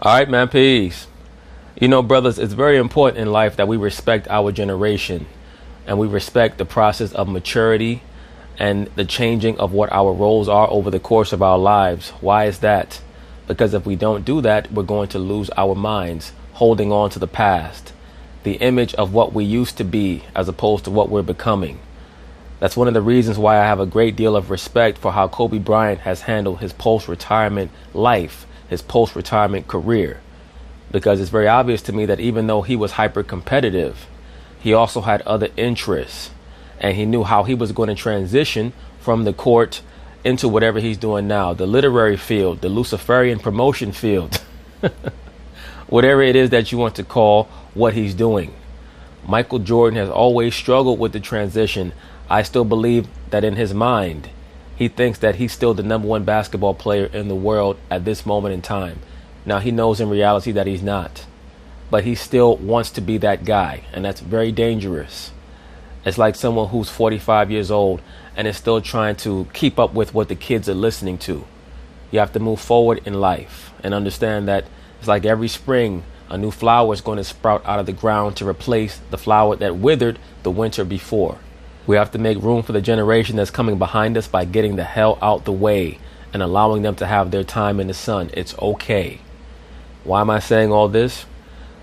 All right, man, peace. You know, brothers, it's very important in life that we respect our generation and we respect the process of maturity and the changing of what our roles are over the course of our lives. Why is that? Because if we don't do that, we're going to lose our minds holding on to the past, the image of what we used to be as opposed to what we're becoming. That's one of the reasons why I have a great deal of respect for how Kobe Bryant has handled his post-retirement life, his post-retirement career. Because it's very obvious to me that even though he was hyper-competitive, he also had other interests. And he knew how he was going to transition from the court into whatever he's doing now, the literary field, the Luciferian promotion field, whatever it is that you want to call what he's doing. Michael Jordan has always struggled with the transition. I still believe that in his mind, he thinks that he's still the number one basketball player in the world at this moment in time. Now, he knows in reality that he's not, but he still wants to be that guy, and that's very dangerous. It's like someone who's 45 years old and is still trying to keep up with what the kids are listening to. You have to move forward in life and understand that it's like every spring, a new flower is going to sprout out of the ground to replace the flower that withered the winter before. We have to make room for the generation that's coming behind us by getting the hell out the way and allowing them to have their time in the sun. It's okay. Why am I saying all this?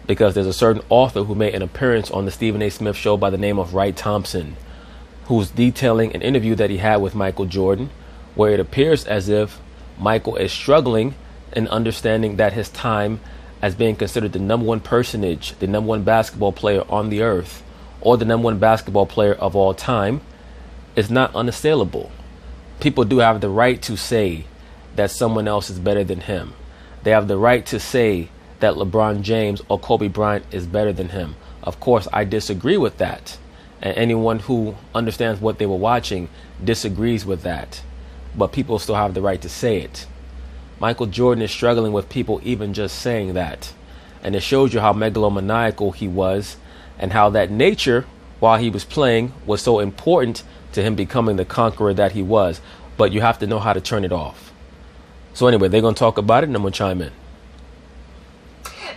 Because there's a certain author who made an appearance on the Stephen A. Smith show by the name of Wright Thompson, who's detailing an interview that he had with Michael Jordan, where it appears as if Michael is struggling in understanding that his time as being considered the number one personage, the number one basketball player on the earth, or the number one basketball player of all time, is not unassailable. People do have the right to say that someone else is better than him. They have the right to say that LeBron James or Kobe Bryant is better than him. Of course, I disagree with that. And anyone who understands what they were watching disagrees with that. But people still have the right to say it. Michael Jordan is struggling with people even just saying that. And it shows you how megalomaniacal he was and how that nature, while he was playing, was so important to him becoming the conqueror that he was. But you have to know how to turn it off. So anyway, they're going to talk about it and I'm going to chime in.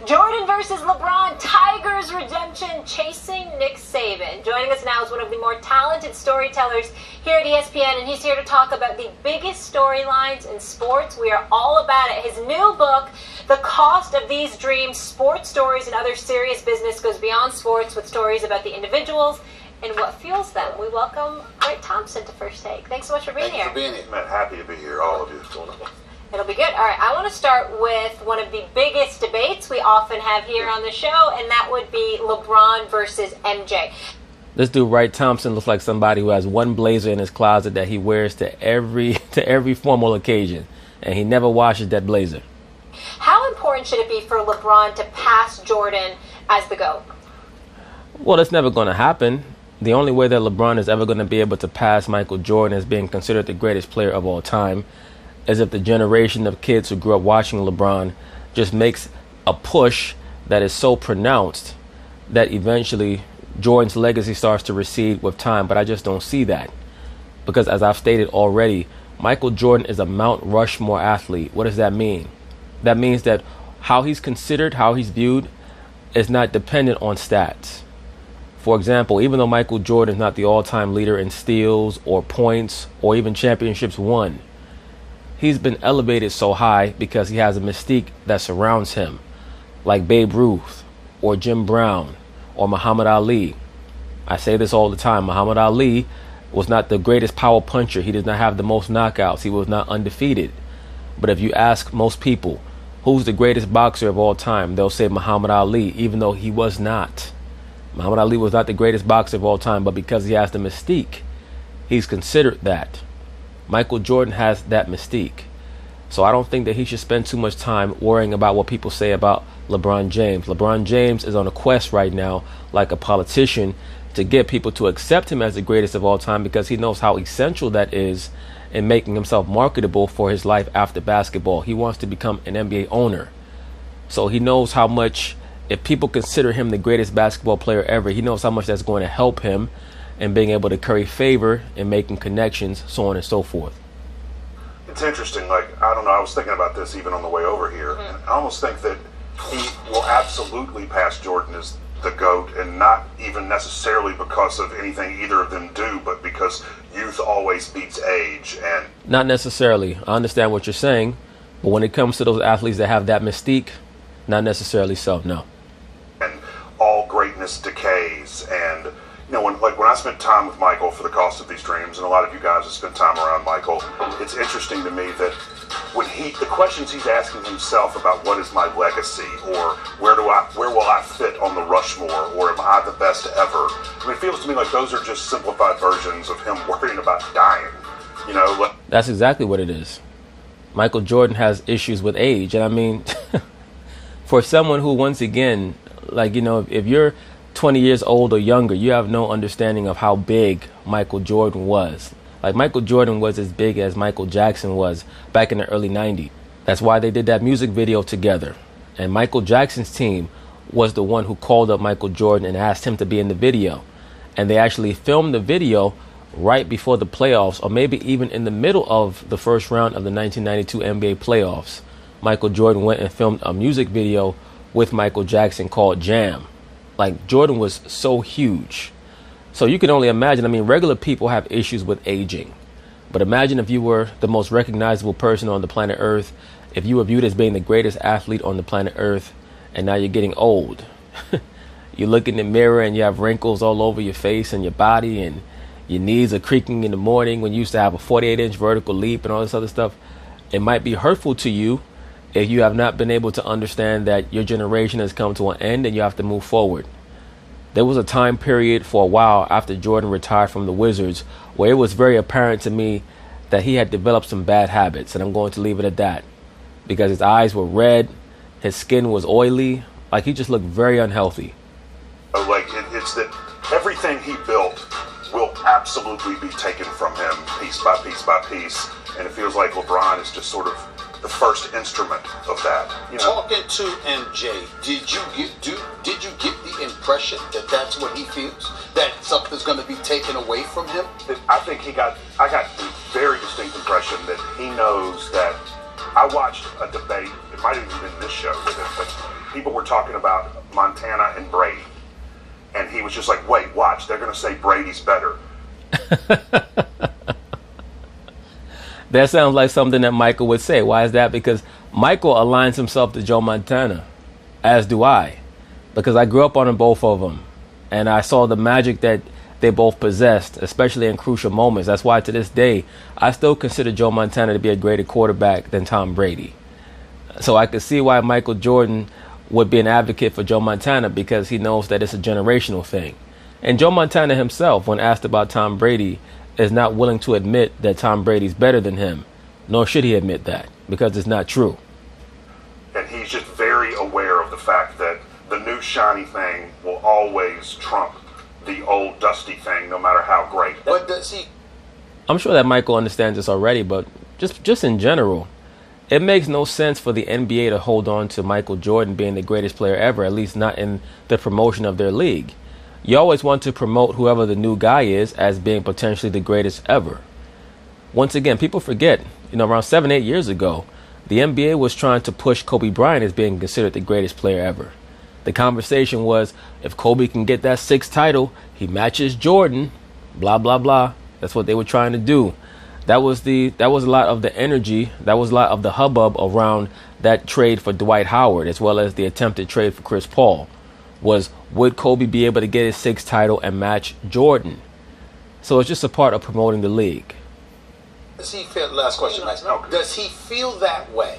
Jordan versus LeBron, Tigers redemption, chasing Nick Saban. Joining us now is one of the more talented storytellers here at ESPN, and he's here to talk about the biggest storylines in sports. We are all about it. His new book, The Cost of These Dreams, Sports Stories and Other Serious Business Goes Beyond Sports, with stories about the individuals and what fuels them. We welcome Wright Thompson to First Take. Thanks so much for being here. Thanks for being here, man. Happy to be here, all of you. What's going on? It'll be good. All right, I want to start with one of the biggest debates we often have here on the show, and that would be LeBron versus MJ. This dude, Wright Thompson, looks like somebody who has one blazer in his closet that he wears to every formal occasion, and he never washes that blazer. How important should it be for LeBron to pass Jordan as the GOAT? Well, it's never going to happen. The only way that LeBron is ever going to be able to pass Michael Jordan as being considered the greatest player of all time is if the generation of kids who grew up watching LeBron just makes a push that is so pronounced that eventually Jordan's legacy starts to recede with time. But I just don't see that. Because as I've stated already, Michael Jordan is a Mount Rushmore athlete. What does that mean? That means that how he's considered, how he's viewed, is not dependent on stats. For example, even though Michael Jordan is not the all-time leader in steals or points or even championships won, he's been elevated so high because he has a mystique that surrounds him, like Babe Ruth or Jim Brown or Muhammad Ali. I say this all the time. Muhammad Ali was not the greatest power puncher. He did not have the most knockouts. He was not undefeated. But if you ask most people, who's the greatest boxer of all time, they'll say Muhammad Ali, even though he was not. Muhammad Ali was not the greatest boxer of all time, but because he has the mystique, he's considered that. Michael Jordan has that mystique. So I don't think that he should spend too much time worrying about what people say about LeBron James. LeBron James is on a quest right now, like a politician, to get people to accept him as the greatest of all time because he knows how essential that is in making himself marketable for his life after basketball. He wants to become an NBA owner. So he knows how much, if people consider him the greatest basketball player ever, he knows how much that's going to help him in being able to curry favor and making connections, so on and so forth. It's interesting. Like, I don't know, I was thinking about this even on the way over here. And I almost think that he will absolutely pass Jordan as the GOAT, and not even necessarily because of anything either of them do, but because youth always beats age. And not necessarily. I understand what you're saying, but when it comes to those athletes that have that mystique, not necessarily so, no. And all greatness decays. And you know, when I spent time with Michael for the Cost of These Dreams, and a lot of you guys have spent time around Michael, it's interesting to me that when the questions he's asking himself about what is my legacy, or where will I fit on the Rushmore, or am I the best ever? I mean, it feels to me like those are just simplified versions of him worrying about dying. You know, that's exactly what it is. Michael Jordan has issues with age, and I mean, for someone who, once again, like, you know, if you're 20 years old or younger, you have no understanding of how big Michael Jordan was. Like, Michael Jordan was as big as Michael Jackson was back in the early 90s. That's why they did that music video together. And Michael Jackson's team was the one who called up Michael Jordan and asked him to be in the video. And they actually filmed the video right before the playoffs, or maybe even in the middle of the first round of the 1992 NBA playoffs. Michael Jordan went and filmed a music video with Michael Jackson called Jam. Like, Jordan was so huge. So you can only imagine, I mean, regular people have issues with aging. But imagine if you were the most recognizable person on the planet Earth, if you were viewed as being the greatest athlete on the planet Earth, and now you're getting old. You look in the mirror and you have wrinkles all over your face and your body, and your knees are creaking in the morning when you used to have a 48-inch vertical leap and all this other stuff. It might be hurtful to you if you have not been able to understand that your generation has come to an end and you have to move forward. There was a time period for a while after Jordan retired from the Wizards where it was very apparent to me that he had developed some bad habits, and I'm going to leave it at that. Because his eyes were red, his skin was oily, like he just looked very unhealthy. Like, it's that everything he built will absolutely be taken from him piece by piece by piece, and it feels like LeBron is just sort of the first instrument of that. You know? Talking to MJ, did you get the impression that that's what he feels? That something's going to be taken away from him? I think I got the very distinct impression that he knows that. I watched a debate, it might have even been this show with him, but people were talking about Montana and Brady. And he was just like, wait, watch, they're going to say Brady's better. That sounds like something that Michael would say. Why is that? Because Michael aligns himself to Joe Montana, as do I. Because I grew up on both of them. And I saw the magic that they both possessed, especially in crucial moments. That's why to this day, I still consider Joe Montana to be a greater quarterback than Tom Brady. So I could see why Michael Jordan would be an advocate for Joe Montana, because he knows that it's a generational thing. And Joe Montana himself, when asked about Tom Brady, is not willing to admit that Tom Brady's better than him, nor should he admit that, because it's not true. And he's just very aware of the fact that the new shiny thing will always trump the old dusty thing, no matter how great. But does he? I'm sure that Michael understands this already, but just in general, it makes no sense for the NBA to hold on to Michael Jordan being the greatest player ever, at least not in the promotion of their league. You always want to promote whoever the new guy is as being potentially the greatest ever. Once again, people forget, around 7-8 years ago, the NBA was trying to push Kobe Bryant as being considered the greatest player ever. The conversation was, if Kobe can get that 6th title, he matches Jordan, blah, blah, blah. That's what they were trying to do. That was a lot of the energy, that was a lot of the hubbub around that trade for Dwight Howard, as well as the attempted trade for Chris Paul, was would Kobe be able to get his 6th title and match Jordan? So it's just a part of promoting the league. Does he feel, last question, does he feel that way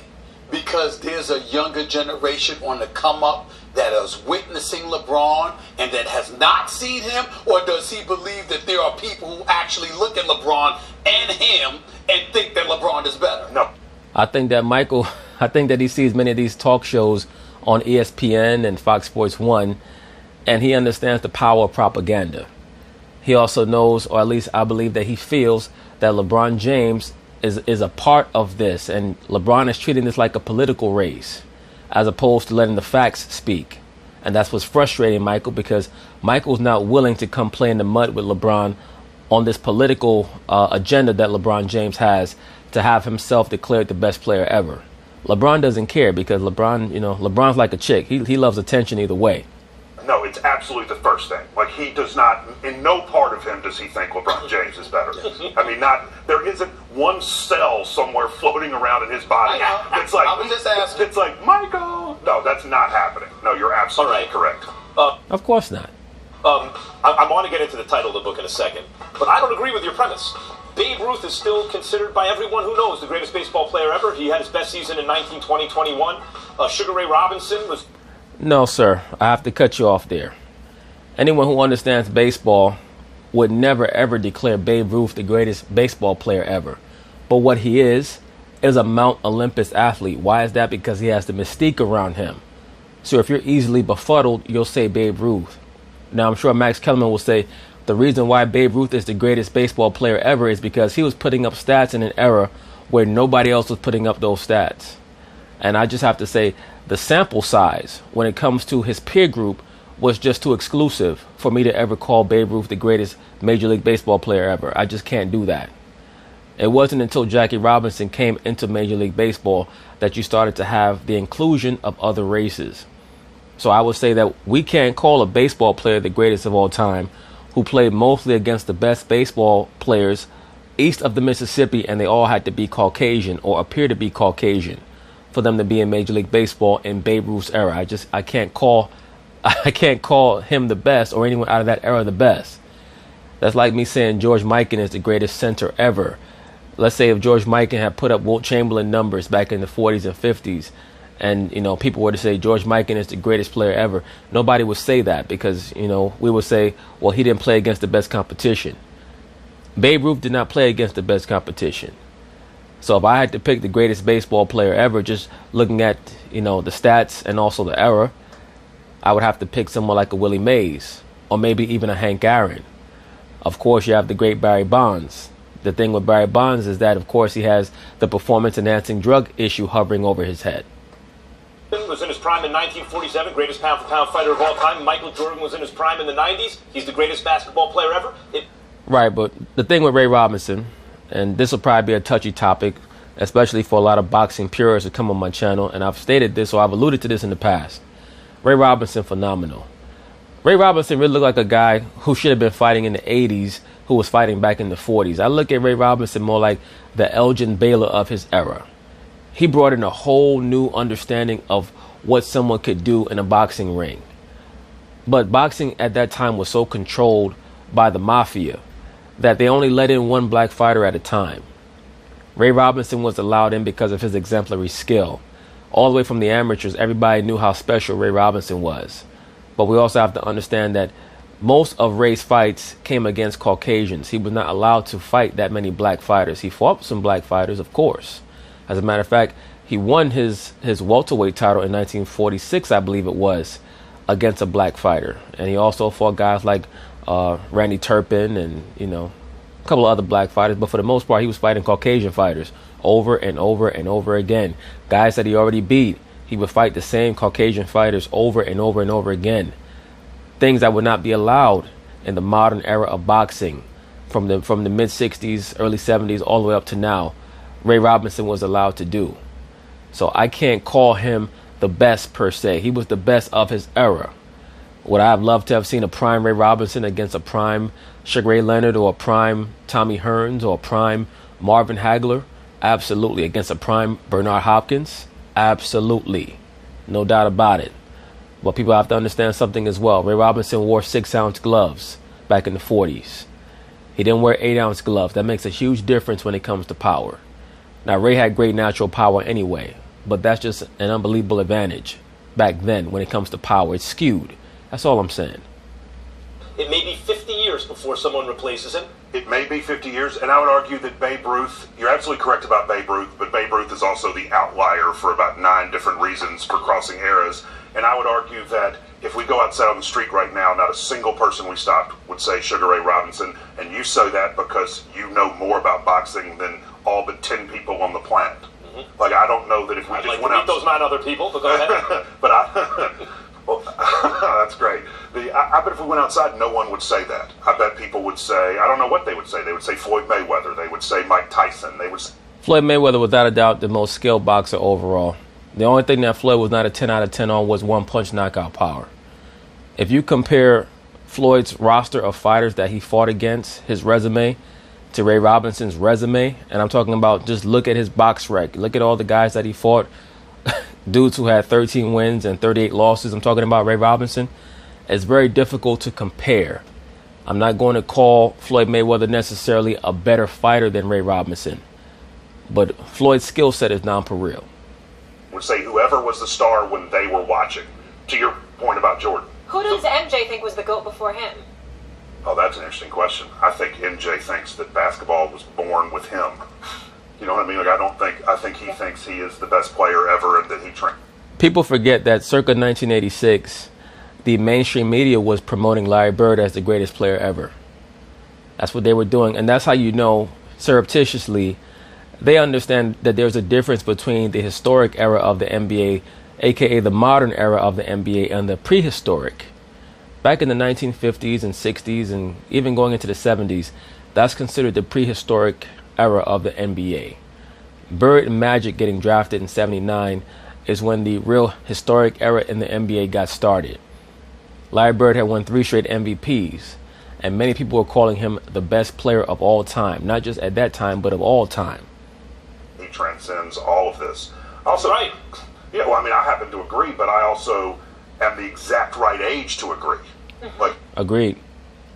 because there's a younger generation on the come up that is witnessing LeBron and that has not seen him? Or does he believe that there are people who actually look at LeBron and him and think that LeBron is better? No. I think that he sees many of these talk shows on ESPN and Fox Sports 1, and he understands the power of propaganda. He also knows, or at least I believe that he feels, that LeBron James is a part of this, and LeBron is treating this like a political race as opposed to letting the facts speak. And that's what's frustrating Michael, because Michael's not willing to come play in the mud with LeBron on this political agenda that LeBron James has to have himself declared the best player ever. LeBron doesn't care because LeBron's like a chick. He loves attention either way. No, it's absolutely the first thing. Like, he does not, in no part of him does he think LeBron James is better. I mean, there isn't one cell somewhere floating around in his body. It's like, I was just asking. It's like, Michael. No, that's not happening. No, you're absolutely correct. Of course not. I want to get into the title of the book in a second, but I don't agree with your premise. Babe Ruth is still considered by everyone who knows the greatest baseball player ever. He had his best season in 1920-21. Sugar Ray Robinson was... No, sir. I have to cut you off there. Anyone who understands baseball would never, ever declare Babe Ruth the greatest baseball player ever. But what he is a Mount Olympus athlete. Why is that? Because he has the mystique around him. So if you're easily befuddled, you'll say Babe Ruth. Now, I'm sure Max Kellerman will say the reason why Babe Ruth is the greatest baseball player ever is because he was putting up stats in an era where nobody else was putting up those stats. And I just have to say the sample size when it comes to his peer group was just too exclusive for me to ever call Babe Ruth the greatest Major League Baseball player ever. I just can't do that. It wasn't until Jackie Robinson came into Major League Baseball that you started to have the inclusion of other races. So I would say that we can't call a baseball player the greatest of all time who played mostly against the best baseball players east of the Mississippi, and they all had to be Caucasian or appear to be Caucasian for them to be in Major League Baseball in Babe Ruth's era. I can't call him the best or anyone out of that era the best. That's like me saying George Mikan is the greatest center ever. Let's say if George Mikan had put up Wilt Chamberlain numbers back in the 40s and 50s, and people were to say George Mikan is the greatest player ever, nobody would say that because we would say, well, he didn't play against the best competition. Babe Ruth did not play against the best competition. So if I had to pick the greatest baseball player ever, just looking at the stats and also the era, I would have to pick someone like a Willie Mays or maybe even a Hank Aaron. Of course, you have the great Barry Bonds. The thing with Barry Bonds is that, of course, he has the performance-enhancing drug issue hovering over his head. Was in his prime in 1947, greatest pound-for-pound fighter of all time. Michael Jordan was in his prime in the 90s. He's the greatest basketball player ever. Right, but the thing with Ray Robinson, and this will probably be a touchy topic, especially for a lot of boxing purists who come on my channel, and I've stated this or I've alluded to this in the past. Ray Robinson, phenomenal. Ray Robinson really looked like a guy who should have been fighting in the 80s who was fighting back in the 40s. I look at Ray Robinson more like the Elgin Baylor of his era. He brought in a whole new understanding of what someone could do in a boxing ring. But boxing at that time was so controlled by the mafia that they only let in one black fighter at a time. Ray Robinson was allowed in because of his exemplary skill. All the way from the amateurs, everybody knew how special Ray Robinson was. But we also have to understand that most of Ray's fights came against Caucasians. He was not allowed to fight that many black fighters. He fought some black fighters, of course. As a matter of fact, he won his welterweight title in 1946, I believe it was, against a black fighter. And he also fought guys like Randy Turpin and, a couple of other black fighters. But for the most part, he was fighting Caucasian fighters over and over and over again. Guys that he already beat, he would fight the same Caucasian fighters over and over and over again. Things that would not be allowed in the modern era of boxing from the mid-60s, early 70s, all the way up to now. Ray Robinson was allowed to do. So I can't call him the best per se. He was the best of his era. Would I have loved to have seen a prime Ray Robinson against a prime Sugar Ray Leonard or a prime Tommy Hearns or a prime Marvin Hagler? Absolutely. Against a prime Bernard Hopkins? Absolutely. No doubt about it. But people have to understand something as well. Ray Robinson wore 6-ounce gloves back in the 40s. He didn't wear 8-ounce gloves. That makes a huge difference when it comes to power. Now, Ray had great natural power anyway, but that's just an unbelievable advantage back then when it comes to power. It's skewed. That's all I'm saying. It may be 50 years before someone replaces him. It may be 50 years, and I would argue that Babe Ruth, you're absolutely correct about Babe Ruth, but Babe Ruth is also the outlier for about 9 different reasons for crossing eras. And I would argue that if we go outside on the street right now, not a single person we stopped would say Sugar Ray Robinson. And you say that because you know more about boxing than all but 10 people on the planet. Mm-hmm. Like, I don't know that if we I'd just like went to out... meet those 9 other people, but go ahead. But well, that's great. I bet if we went outside, no one would say that. I bet people would say, I don't know what they would say. They would say Floyd Mayweather. They would say Mike Tyson. They would Floyd Mayweather, without a doubt, the most skilled boxer overall. The only thing that Floyd was not a 10 out of 10 on was one-punch knockout power. If you compare Floyd's roster of fighters that he fought against, his resume, to Ray Robinson's resume, and I'm talking about just look at his box rec. Look at all the guys that he fought, dudes who had 13 wins and 38 losses. I'm talking about Ray Robinson. It's very difficult to compare. I'm not going to call Floyd Mayweather necessarily a better fighter than Ray Robinson, but Floyd's skill set is non-pareil. Would say whoever was the star when they were watching. To your point about Jordan. Who does MJ think was the GOAT before him? Oh, that's an interesting question. I think MJ thinks that basketball was born with him. You know what I mean? Like, I think he thinks he is the best player ever and that he trained. People forget that circa 1986, the mainstream media was promoting Larry Bird as the greatest player ever. That's what they were doing. And that's how you know, surreptitiously, they understand that there's a difference between the historic era of the NBA, aka the modern era of the NBA, and the prehistoric. Back in the 1950s and 60s and even going into the 70s, that's considered the prehistoric era of the NBA. Bird and Magic getting drafted in 79 is when the real historic era in the NBA got started. Larry Bird had won 3 straight MVPs, and many people were calling him the best player of all time, not just at that time, but of all time. He transcends all of this. Also, Right. Yeah, well, I mean, I happen to agree, but I also am the exact right age to agree. Like, Agreed.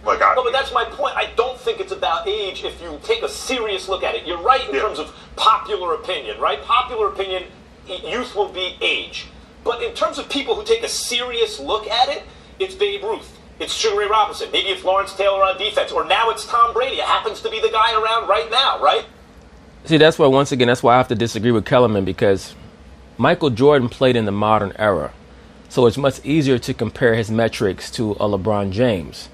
no, but that's my point. I don't think it's about age if you take a serious look at it. You're right in terms of popular opinion, right? Popular opinion, youth will be age. But in terms of people who take a serious look at it, it's Babe Ruth. It's Sugar Ray Robinson. Maybe it's Lawrence Taylor on defense. Or now it's Tom Brady. It happens to be the guy around right now, right? See, that's why, once again, that's why I have to disagree with Kellerman, because Michael Jordan played in the modern era. So it's much easier to compare his metrics to a LeBron James.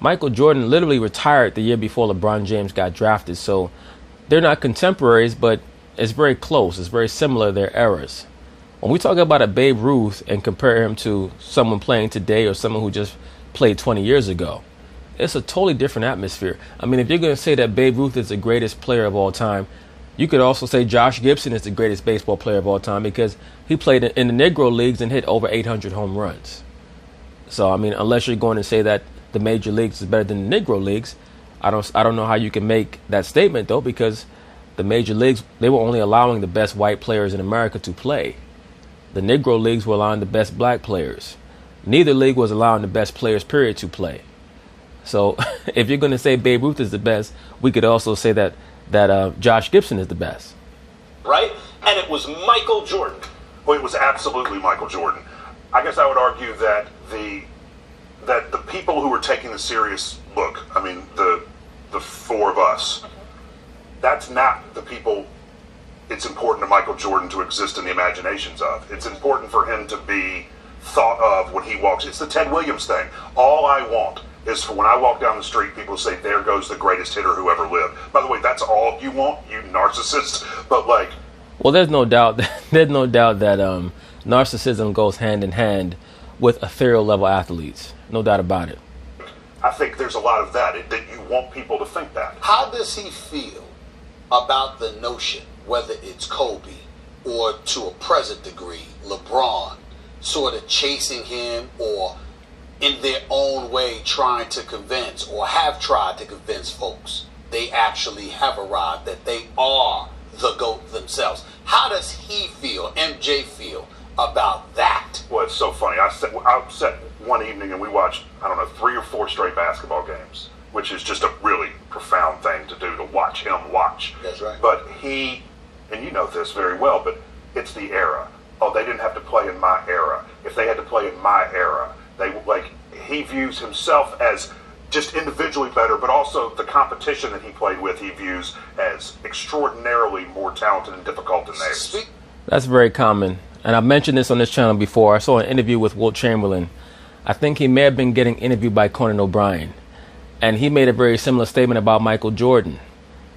Michael Jordan literally retired the year before LeBron James got drafted. So they're not contemporaries, but it's very close. It's very similar, their eras. When we talk about a Babe Ruth and compare him to someone playing today or someone who just played 20 years ago, it's a totally different atmosphere. I mean, if you're going to say that Babe Ruth is the greatest player of all time, you could also say Josh Gibson is the greatest baseball player of all time because he played in the Negro Leagues and hit over 800 home runs. So, I mean, unless you're going to say that the Major Leagues is better than the Negro Leagues, I don't know how you can make that statement, though, because the Major Leagues, they were only allowing the best white players in America to play. The Negro Leagues were allowing the best black players. Neither league was allowing the best players, period, to play. So if you're going to say Babe Ruth is the best, we could also say that Josh Gibson is the best. Right? And it was Michael Jordan. Well, it was absolutely Michael Jordan. I guess I would argue that the people who were taking the serious look, I mean, the 4 of us, that's not the people it's important to Michael Jordan to exist in the imaginations of. It's important for him to be thought of when he walks. It's the Ted Williams thing. All I want is for when I walk down the street, people say, there goes the greatest hitter who ever lived. By the way, that's all you want, you narcissist. But like, well, there's no doubt that narcissism goes hand in hand with ethereal level athletes. No doubt about it. I think there's a lot of that you want people to think that. How does he feel about the notion, whether it's Kobe or to a present degree, LeBron, sort of chasing him or in their own way trying to convince or have tried to convince folks they actually have arrived, that they are the GOAT themselves? How does he feel, MJ feel, about that? Well, it's so funny. I sat one evening and we watched, 3 or 4 straight basketball games, which is just a really profound thing to do, to watch him watch. That's right. But he, and you know this very well, but it's the era. Oh, they didn't have to play in my era. If they had to play in my era, he views himself as just individually better, but also the competition that he played with, he views as extraordinarily more talented and difficult than theirs. That's very common. And I've mentioned this on this channel before. I saw an interview with Wilt Chamberlain. I think he may have been getting interviewed by Conan O'Brien. And he made a very similar statement about Michael Jordan,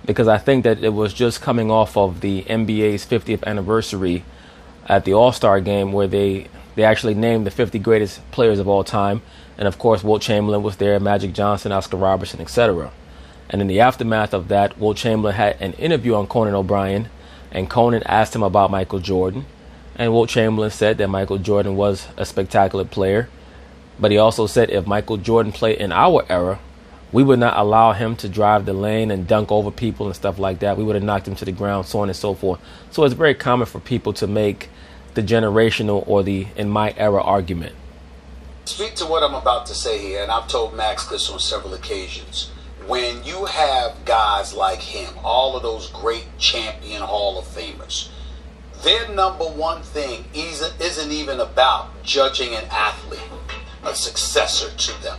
because I think that it was just coming off of the NBA's 50th anniversary at the All-Star game, where they actually named the 50 greatest players of all time. And of course, Wilt Chamberlain was there, Magic Johnson, Oscar Robertson, etc. And in the aftermath of that, Wilt Chamberlain had an interview on Conan O'Brien, and Conan asked him about Michael Jordan. And Wilt Chamberlain said that Michael Jordan was a spectacular player. But he also said if Michael Jordan played in our era, we would not allow him to drive the lane and dunk over people and stuff like that. We would have knocked him to the ground, so on and so forth. So it's very common for people to make the generational or the in my era argument. Speak to what I'm about to say here, and I've told Max this on several occasions. When you have guys like him, all of those great champion Hall of Famers, their number one thing isn't even about judging an athlete, a successor to them.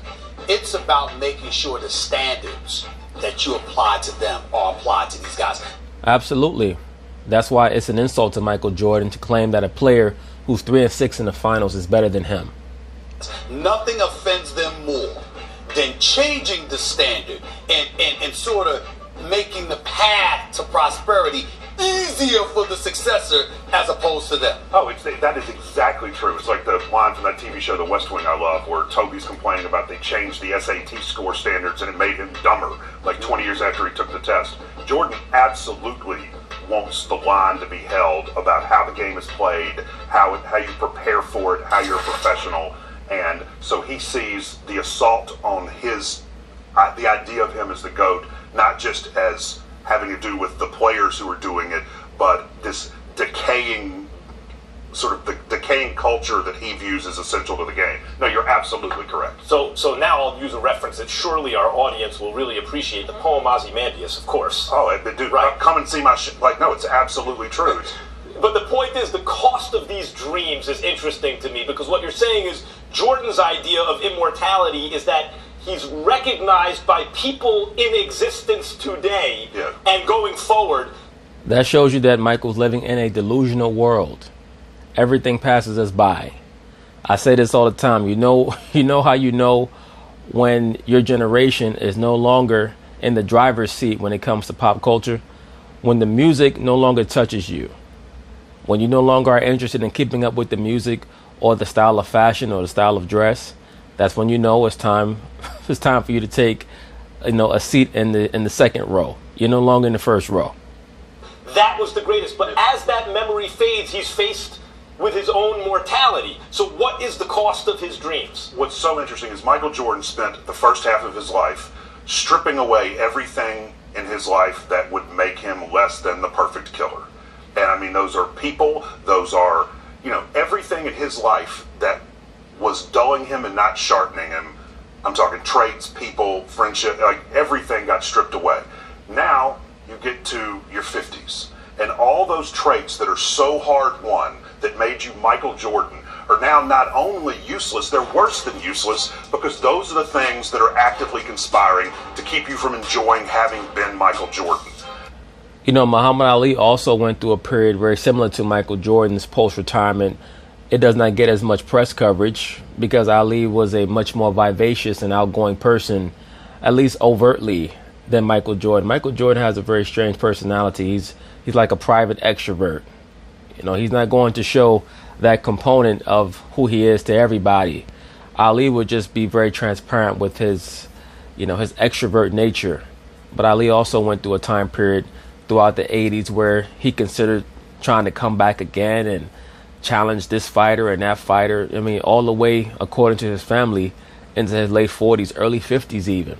It's about making sure the standards that you apply to them are applied to these guys. Absolutely. That's why it's an insult to Michael Jordan to claim that a player who's 3-6 in the finals is better than him. Nothing offends them more than changing the standard and sort of making the path to prosperity easier for the successor as opposed to them. Oh, that is exactly true. It's like the line from that TV show, The West Wing, I love, where Toby's complaining about they changed the SAT score standards and it made him dumber, like 20 years after he took the test. Jordan absolutely wants the line to be held about how the game is played, how you prepare for it, how you're a professional. And so he sees the assault on the idea of him as the GOAT, not just as having to do with the players who are doing it, but this decaying culture that he views as essential to the game. No, you're absolutely correct. So now I'll use a reference that surely our audience will really appreciate, the poem Ozymandias, of course. Oh, dude, right. Come and see my shit. Like, no, it's absolutely true. But the point is, the cost of these dreams is interesting to me, because what you're saying is Jordan's idea of immortality is that he's recognized by people in existence today and going forward. That shows you that Michael's living in a delusional world. Everything passes us by. I say this all the time. You know how you know when your generation is no longer in the driver's seat when it comes to pop culture? When the music no longer touches you. When you no longer are interested in keeping up with the music or the style of fashion or the style of dress, that's when you know it's time for you to take, a seat in the second row. You're no longer in the first row. That was the greatest. But as that memory fades, he's faced with his own mortality. So what is the cost of his dreams? What's so interesting is Michael Jordan spent the first half of his life stripping away everything in his life that would make him less than the perfect killer. And I mean, those are people, those are, everything in his life that was dulling him and not sharpening him. I'm talking traits, people, friendship, like everything got stripped away. Now you get to your 50s, and all those traits that are so hard won that made you Michael Jordan are now not only useless, they're worse than useless, because those are the things that are actively conspiring to keep you from enjoying having been Michael Jordan. Muhammad Ali also went through a period very similar to Michael Jordan's post-retirement. It does not get as much press coverage because Ali was a much more vivacious and outgoing person, at least overtly, than Michael Jordan. Michael Jordan has a very strange personality. He's like a private extrovert. He's not going to show that component of who he is to everybody. Ali would just be very transparent with his extrovert nature. But Ali also went through a time period throughout the 80s where he considered trying to come back again and challenge this fighter and that fighter. I mean, all the way, according to his family, into his late 40s, early 50s even.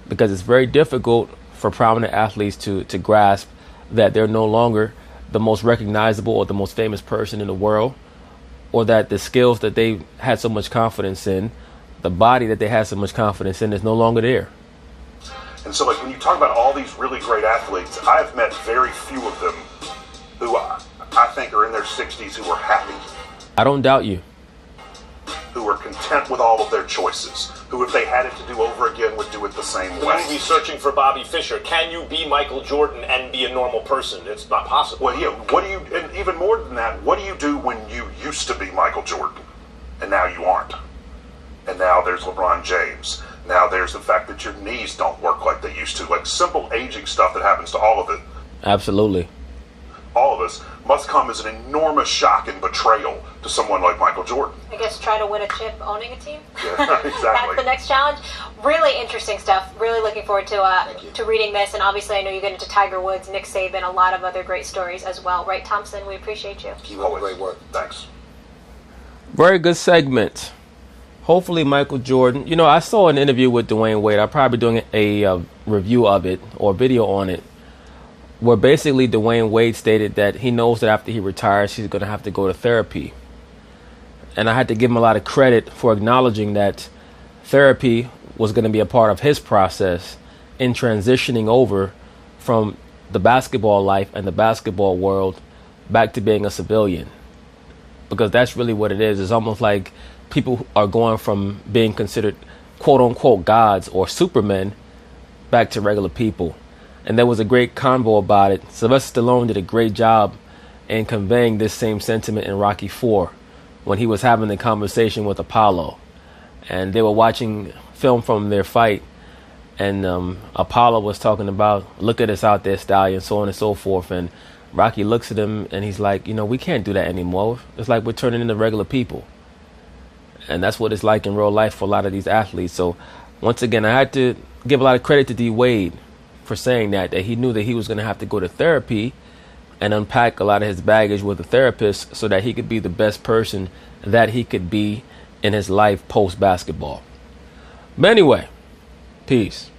Because it's very difficult for prominent athletes to grasp that they're no longer the most recognizable or the most famous person in the world, or that the skills that they had so much confidence in, the body that they had so much confidence in, is no longer there. And so, when you talk about all these really great athletes, I've met very few of them who I think are in their 60s who are happy. I don't doubt you. Who are content with all of their choices. Who, if they had it to do over again, would do it the same way. We'll be searching for Bobby Fischer. Can you be Michael Jordan and be a normal person? It's not possible. Well, yeah. And even more than that, what do you do when you used to be Michael Jordan and now you aren't? And now there's LeBron James. Now there's the fact that your knees don't work like they used to. Like simple aging stuff that happens to all of it. Absolutely. all of us, must come as an enormous shock and betrayal to someone like Michael Jordan. I guess try to win a chip owning a team. Yeah, exactly. That's the next challenge. Really interesting stuff. Really looking forward to reading this. And obviously, I know you get into Tiger Woods, Nick Saban, a lot of other great stories as well. Right, Thompson? We appreciate you. Keep up the great work. Thanks. Very good segment. Hopefully, Michael Jordan. You know, I saw an interview with Dwayne Wade. I'll probably be doing a review of it or video on it, where basically Dwayne Wade stated that he knows that after he retires, he's going to have to go to therapy. And I had to give him a lot of credit for acknowledging that therapy was going to be a part of his process in transitioning over from the basketball life and the basketball world back to being a civilian. Because that's really what it is. It's almost like people are going from being considered quote unquote gods or supermen back to regular people. And there was a great convo about it. Sylvester Stallone did a great job in conveying this same sentiment in Rocky IV when he was having the conversation with Apollo. And they were watching film from their fight. And Apollo was talking about, look at us out there, Stallion, so on and so forth. And Rocky looks at him and he's like, you know, we can't do that anymore. It's like we're turning into regular people. And that's what it's like in real life for a lot of these athletes. So once again, I had to give a lot of credit to D. Wade for saying that he knew that he was going to have to go to therapy and unpack a lot of his baggage with a therapist so that he could be the best person that he could be in his life post-basketball. But anyway, peace.